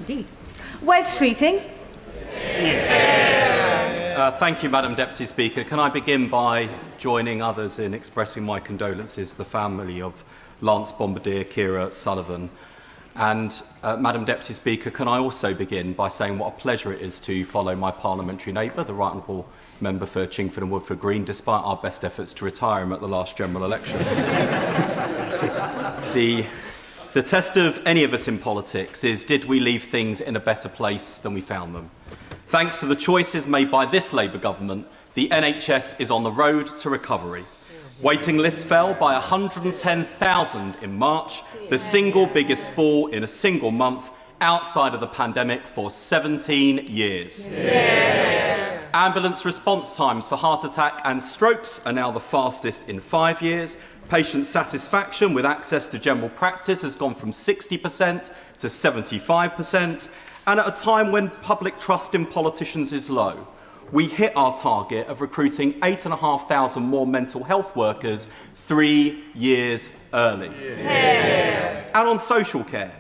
indeed. Wes Streeting. Thank you, Madam Deputy Speaker. Can I begin by joining others in expressing my condolences to the family of Lance Bombardier, Kira Sullivan. And, Madam Deputy Speaker, can I also begin by saying what a pleasure it is to follow my parliamentary neighbour, the Right Honourable Member for Chingford and Woodford Green, despite our best efforts to retire him at the last general election. The test of any of us in politics is, did we leave things in a better place than we found them? Thanks to the choices made by this Labour government, the NHS is on the road to recovery. Waiting lists fell by 110,000 in March, the single biggest fall in a single month outside of the pandemic for 17 years. Yeah. Ambulance response times for heart attack and strokes are now the fastest in 5 years. Patient satisfaction with access to general practice has gone from 60% to 75%. And at a time when public trust in politicians is low, we hit our target of recruiting 8,500 more mental health workers 3 years early. Yeah. And on social care,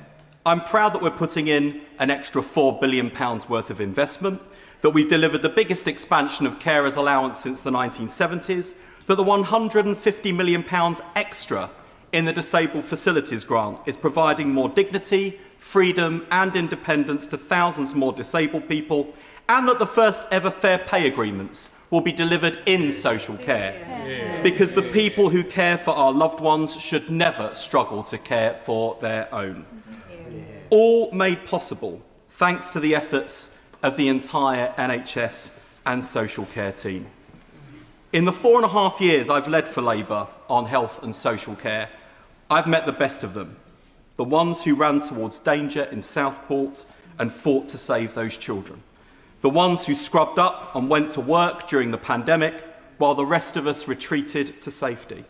I'm proud that we're putting in an extra £4 billion worth of investment, that we've delivered the biggest expansion of carers allowance since the 1970s, that the £150 million extra in the Disabled Facilities Grant is providing more dignity, freedom and independence to thousands more disabled people, and that the first ever fair pay agreements will be delivered in social care. Yeah. Because the people who care for our loved ones should never struggle to care for their own. Yeah. All made possible thanks to the efforts of the entire NHS and social care team. In the 4.5 years I've led for Labour on health and social care, I've met the best of them, the ones who ran towards danger in Southport and fought to save those children. The ones who scrubbed up and went to work during the pandemic while the rest of us retreated to safety.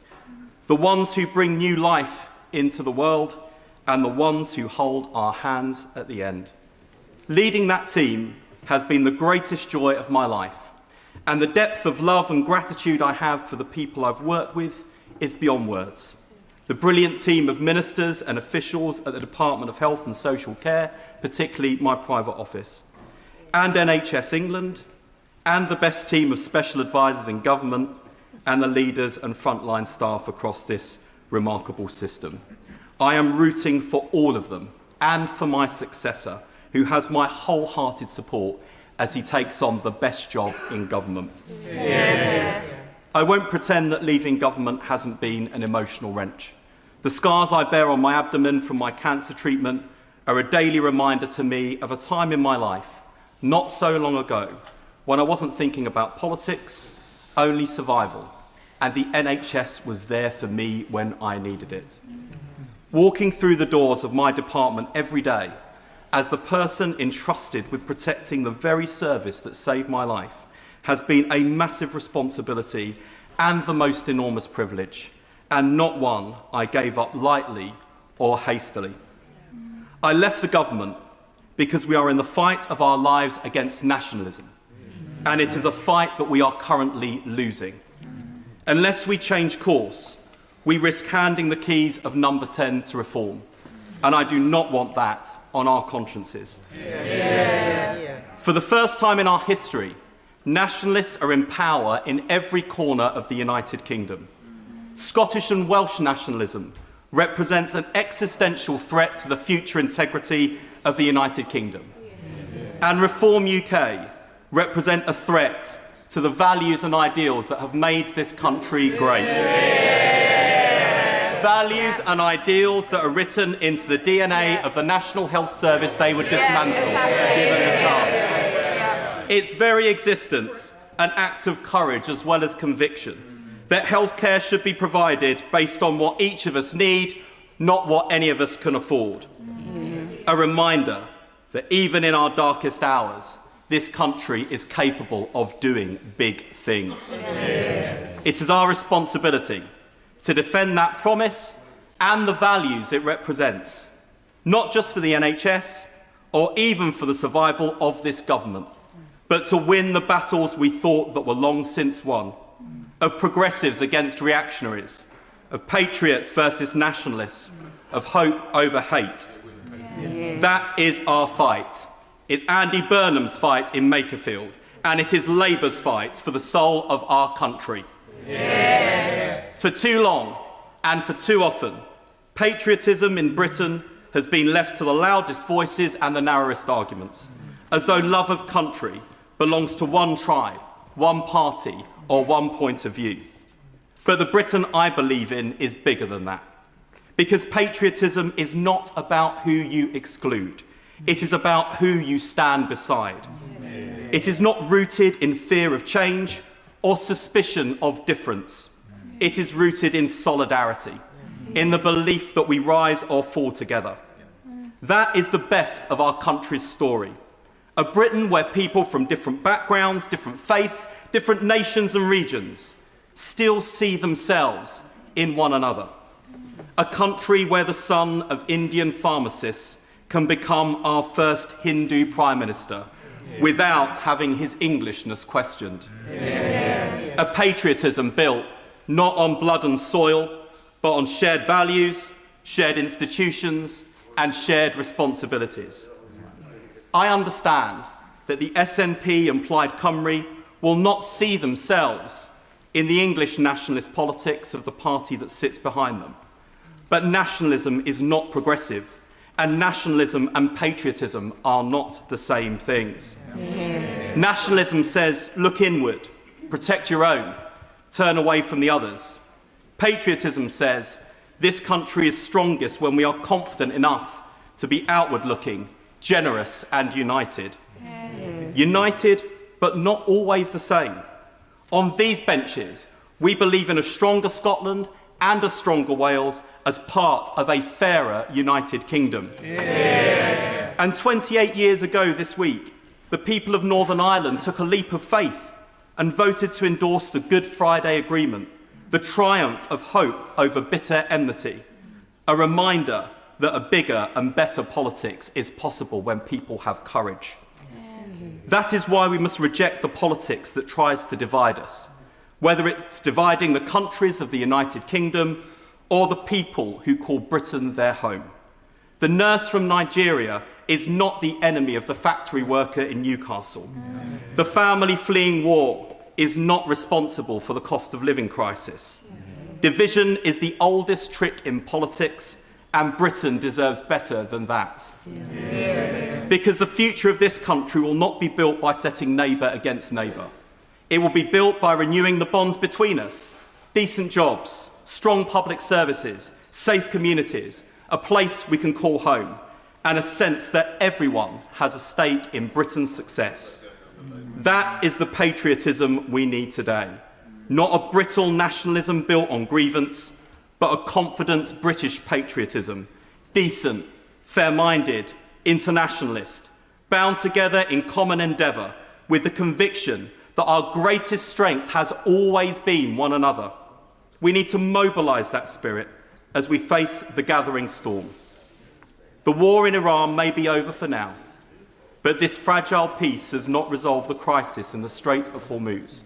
The ones who bring new life into the world and the ones who hold our hands at the end. Leading that team has been the greatest joy of my life, and the depth of love and gratitude I have for the people I've worked with is beyond words. The brilliant team of ministers and officials at the Department of Health and Social Care, particularly my private office, and NHS England, and the best team of special advisors in government, and the leaders and frontline staff across this remarkable system. I am rooting for all of them, and for my successor, who has my wholehearted support as he takes on the best job in government. Yeah. I won't pretend that leaving government hasn't been an emotional wrench. The scars I bear on my abdomen from my cancer treatment are a daily reminder to me of a time in my life, not so long ago, when I wasn't thinking about politics, only survival, and the NHS was there for me when I needed it. Walking through the doors of my department every day, as the person entrusted with protecting the very service that saved my life, has been a massive responsibility and the most enormous privilege, and not one I gave up lightly or hastily. I left the government because we are in the fight of our lives against nationalism, and it is a fight that we are currently losing. Unless we change course, we risk handing the keys of number 10 to reform, and I do not want that on our consciences. Yeah. For the first time in our history, nationalists are in power in every corner of the United Kingdom. Scottish and Welsh nationalism represents an existential threat to the future integrity of the United Kingdom. And Reform UK represent a threat to the values and ideals that have made this country great. Values and ideals that are written into the DNA of the National Health Service they would dismantle, given the chance. Its very existence, an act of courage as well as conviction, that healthcare should be provided based on what each of us need, not what any of us can afford. A reminder that even in our darkest hours, this country is capable of doing big things. It is our responsibility to defend that promise and the values it represents, not just for the NHS or even for the survival of this government, but to win the battles we thought that were long since won, of progressives against reactionaries, of patriots versus nationalists, of hope over hate, That is our fight. It's Andy Burnham's fight in Makerfield, and it is Labour's fight for the soul of our country. For too long, and for too often, patriotism in Britain has been left to the loudest voices and the narrowest arguments, as though love of country belongs to one tribe, one party, or one point of view. But the Britain I believe in is bigger than that, because patriotism is not about who you exclude. It is about who you stand beside. It is not rooted in fear of change or suspicion of difference. It is rooted in solidarity, in the belief that we rise or fall together. That is the best of our country's story. A Britain where people from different backgrounds, different faiths, different nations and regions still see themselves in one another. A country where the son of Indian pharmacists can become our first Hindu Prime Minister without having his Englishness questioned. A patriotism built not on blood and soil, but on shared values, shared institutions, and shared responsibilities. I understand that the SNP and Plaid Cymru will not see themselves in the English nationalist politics of the party that sits behind them. But nationalism is not progressive, and nationalism and patriotism are not the same things. Nationalism says, look inward, protect your own, turn away from the others. Patriotism says, this country is strongest when we are confident enough to be outward-looking, generous and united. United, but not always the same. On these benches, we believe in a stronger Scotland and a stronger Wales as part of a fairer United Kingdom. And 28 years ago this week, the people of Northern Ireland took a leap of faith and voted to endorse the Good Friday Agreement, the triumph of hope over bitter enmity, a reminder that a bigger and better politics is possible when people have courage. That is why we must reject the politics that tries to divide us, whether it's dividing the countries of the United Kingdom or the people who call Britain their home. The nurse from Nigeria is not the enemy of the factory worker in Newcastle. The family fleeing war is not responsible for the cost of living crisis. Division is the oldest trick in politics, and Britain deserves better than that. Because the future of this country will not be built by setting neighbour against neighbour. It will be built by renewing the bonds between us, decent jobs, strong public services, safe communities, a place we can call home, and a sense that everyone has a stake in Britain's success. That is the patriotism we need today. Not a brittle nationalism built on grievance, but a confident British patriotism, decent, fair-minded, internationalist, bound together in common endeavour with the conviction that our greatest strength has always been one another. We need to mobilise that spirit as we face the gathering storm. The war in Iran may be over for now, but this fragile peace has not resolved the crisis in the Strait of Hormuz.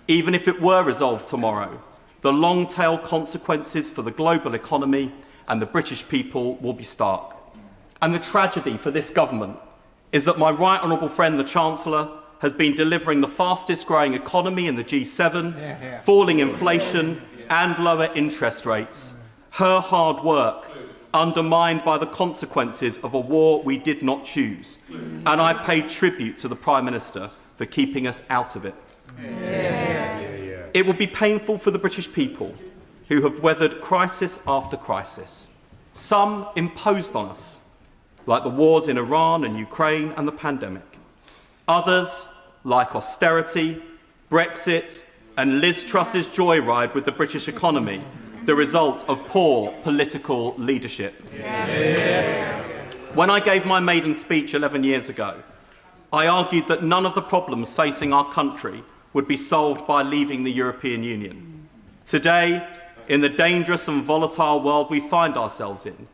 Even if it were resolved tomorrow, the long-tail consequences for the global economy and the British people will be stark. And the tragedy for this government is that my right honourable friend, the Chancellor, has been delivering the fastest growing economy in the G7, falling inflation and lower interest rates. Her hard work undermined by the consequences of a war we did not choose. And I pay tribute to the Prime Minister for keeping us out of it. It will be painful for the British people who have weathered crisis after crisis, some imposed on us, like the wars in Iran and Ukraine and the pandemic. Others, like austerity, Brexit, and Liz Truss's joyride with the British economy, the result of poor political leadership. When I gave my maiden speech 11 years ago, I argued that none of the problems facing our country would be solved by leaving the European Union. Today, in the dangerous and volatile world we find ourselves in,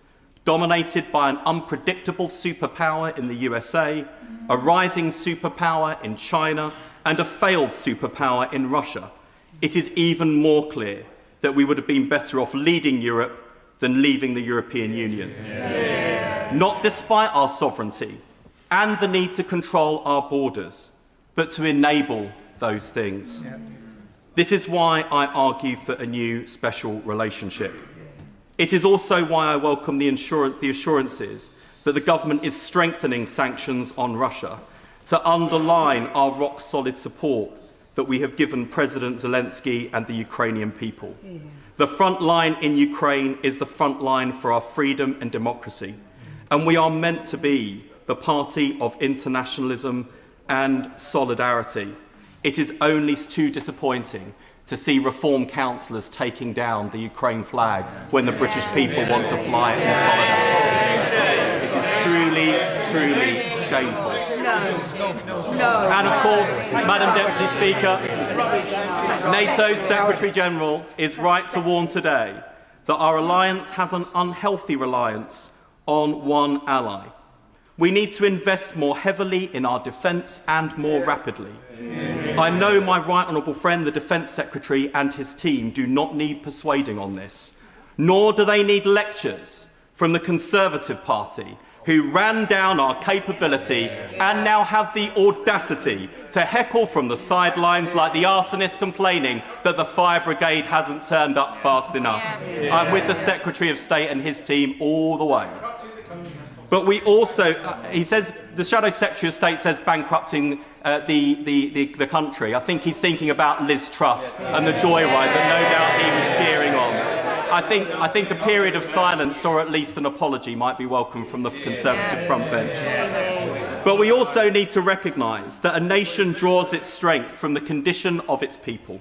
dominated by an unpredictable superpower in the USA, a rising superpower in China, and a failed superpower in Russia, it is even more clear that we would have been better off leading Europe than leaving the European Union. not despite our sovereignty and the need to control our borders, but to enable those things. This is why I argue for a new special relationship. It is also why I welcome the assurances that the government is strengthening sanctions on Russia to underline our rock-solid support that we have given President Zelensky and the Ukrainian people. The front line in Ukraine is the front line for our freedom and democracy, and we are meant to be the party of internationalism and solidarity. It is only too disappointing to see reform councillors taking down the Ukraine flag when the British people want to fly it in solidarity. It is truly, truly shameful. No. And of course, Madam Deputy Speaker, NATO's Secretary-General is right to warn today that our alliance has an unhealthy reliance on one ally. We need to invest more heavily in our defence and more rapidly. I know my right honourable friend, the Defence Secretary, and his team do not need persuading on this, nor do they need lectures from the Conservative Party, who ran down our capability and now have the audacity to heckle from the sidelines like the arsonist complaining that the fire brigade hasn't turned up fast enough. I'm with the Secretary of State and his team all the way. But we also, he says, the Shadow Secretary of State says bankrupting the country. I think he's thinking about Liz Truss and the joyride that no doubt he was cheering on. I think a period of silence, or at least an apology, might be welcome from the Conservative front bench. But we also need to recognise that a nation draws its strength from the condition of its people.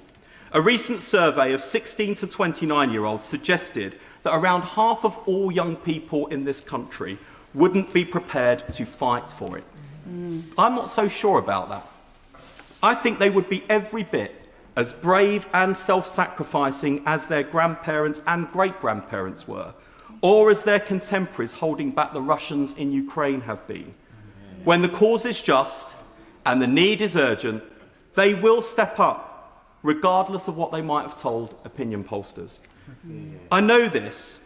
A recent survey of 16 to 29-year-olds suggested that around half of all young people in this country wouldn't be prepared to fight for it. I'm not so sure about that. I think they would be every bit as brave and self-sacrificing as their grandparents and great-grandparents were, or as their contemporaries holding back the Russians in Ukraine have been. When the cause is just and the need is urgent, they will step up, regardless of what they might have told opinion pollsters. I know this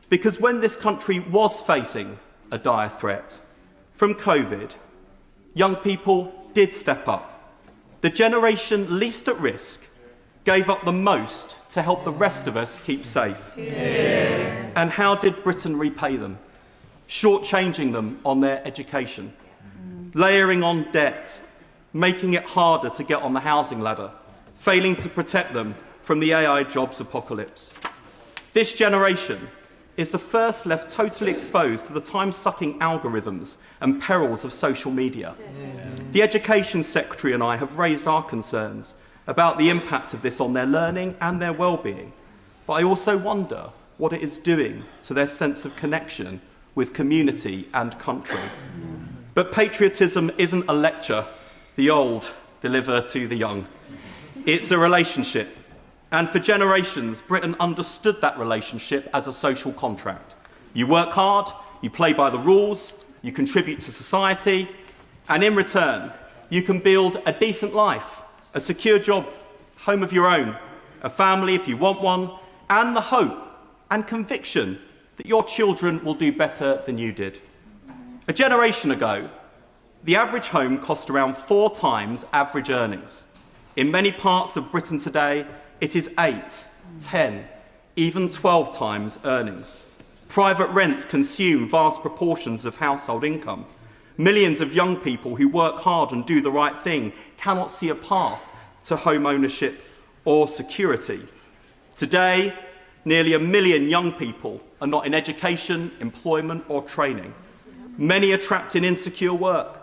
because when this country was facing a dire threat from COVID, young people did step up. The generation least at risk gave up the most to help the rest of us keep safe. And how did Britain repay them? Shortchanging them on their education, layering on debt, making it harder to get on the housing ladder, failing to protect them from the AI jobs apocalypse. This generation is the first left totally exposed to the time-sucking algorithms and perils of social media. The Education Secretary and I have raised our concerns about the impact of this on their learning and their well-being, but I also wonder what it is doing to their sense of connection with community and country. But patriotism isn't a lecture the old deliver to the young. It's a relationship. And for generations, Britain understood that relationship as a social contract. You work hard, you play by the rules, you contribute to society, and in return, you can build a decent life, a secure job, home of your own, a family if you want one, and the hope and conviction that your children will do better than you did. A generation ago, the average home cost around 4 times average earnings. In many parts of Britain today, it is 8, 10, even 12 times earnings. Private rents consume vast proportions of household income. Millions of young people who work hard and do the right thing cannot see a path to home ownership or security. Today, nearly 1 million young people are not in education, employment or training. Many are trapped in insecure work,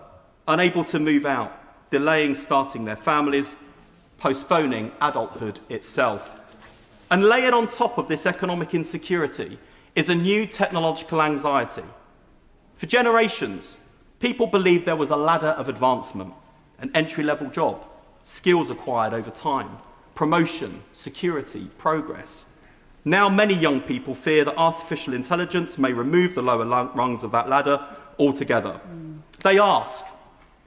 unable to move out, delaying starting their families, postponing adulthood itself. And layered on top of this economic insecurity is a new technological anxiety. For generations, people believed there was a ladder of advancement, an entry-level job, skills acquired over time, promotion, security, progress. Now many young people fear that artificial intelligence may remove the lower rungs of that ladder altogether. They ask,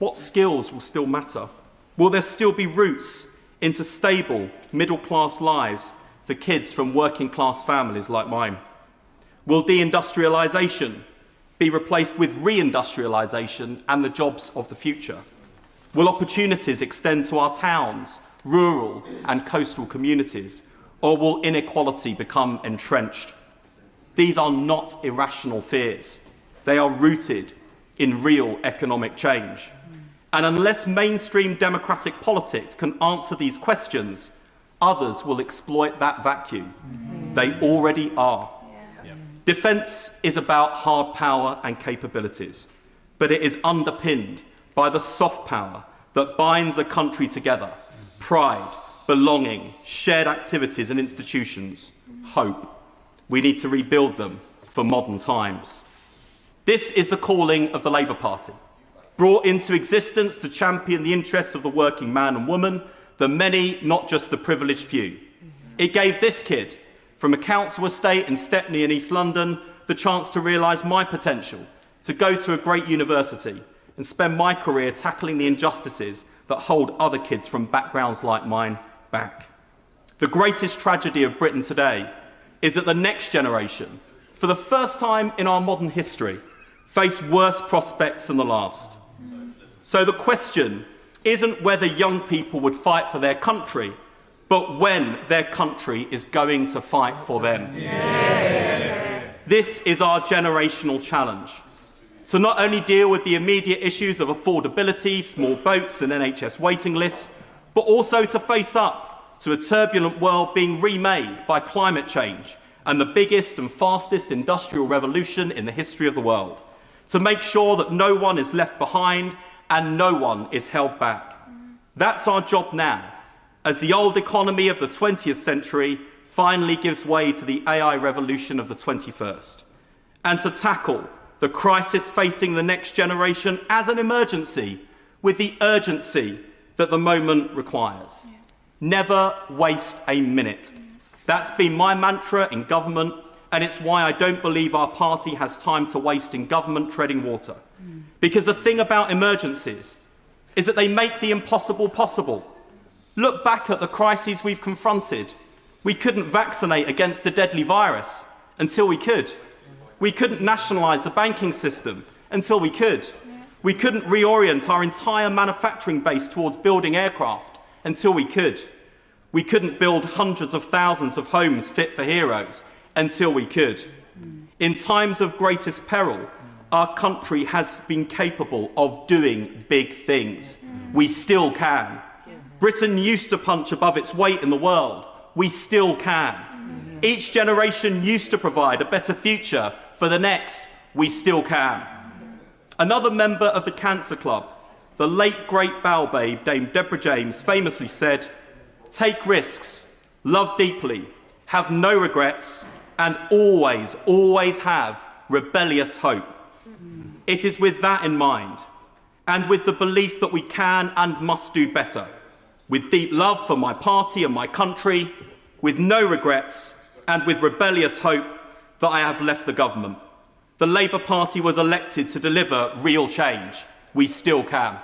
what skills will still matter? Will there still be routes into stable, middle-class lives for kids from working-class families like mine? Will deindustrialisation, be replaced with reindustrialisation and the jobs of the future? Will opportunities extend to our towns, rural and coastal communities, or will inequality become entrenched? These are not irrational fears. They are rooted in real economic change. And unless mainstream democratic politics can answer these questions, others will exploit that vacuum. They already are. Defence is about hard power and capabilities, but it is underpinned by the soft power that binds a country together: pride, belonging, shared activities and institutions, hope. We need to rebuild them for modern times. This is the calling of the Labour Party, brought into existence to champion the interests of the working man and woman, the many, not just the privileged few. It gave this kid from a council estate in Stepney in East London the chance to realise my potential, to go to a great university and spend my career tackling the injustices that hold other kids from backgrounds like mine back. The greatest tragedy of Britain today is that the next generation, for the first time in our modern history, face worse prospects than the last. So the question isn't whether young people would fight for their country, but when their country is going to fight for them. This is our generational challenge. To not only deal with the immediate issues of affordability, small boats and NHS waiting lists, but also to face up to a turbulent world being remade by climate change and the biggest and fastest industrial revolution in the history of the world. To make sure that no one is left behind and no one is held back. That's our job now, as the old economy of the 20th century finally gives way to the AI revolution of the 21st. And to tackle the crisis facing the next generation as an emergency with the urgency that the moment requires. Never waste a minute. That's been my mantra in government, and it's why I don't believe our party has time to waste in government treading water. Because the thing about emergencies is that they make the impossible possible. Look back at the crises we've confronted. We couldn't vaccinate against the deadly virus until we could. We couldn't nationalise the banking system until we could. We couldn't reorient our entire manufacturing base towards building aircraft until we could. We couldn't build hundreds of thousands of homes fit for heroes until we could. In times of greatest peril, our country has been capable of doing big things. We still can. Britain used to punch above its weight in the world. We still can. Each generation used to provide a better future for the next. We still can. Another member of the Cancer Club, the late great bow babe Dame Deborah James, famously said, "Take risks, love deeply, have no regrets, and always, always have rebellious hope." It is with that in mind, and with the belief that we can and must do better, with deep love for my party and my country, with no regrets, and with rebellious hope, that I have left the government. The Labour Party was elected to deliver real change. We still can.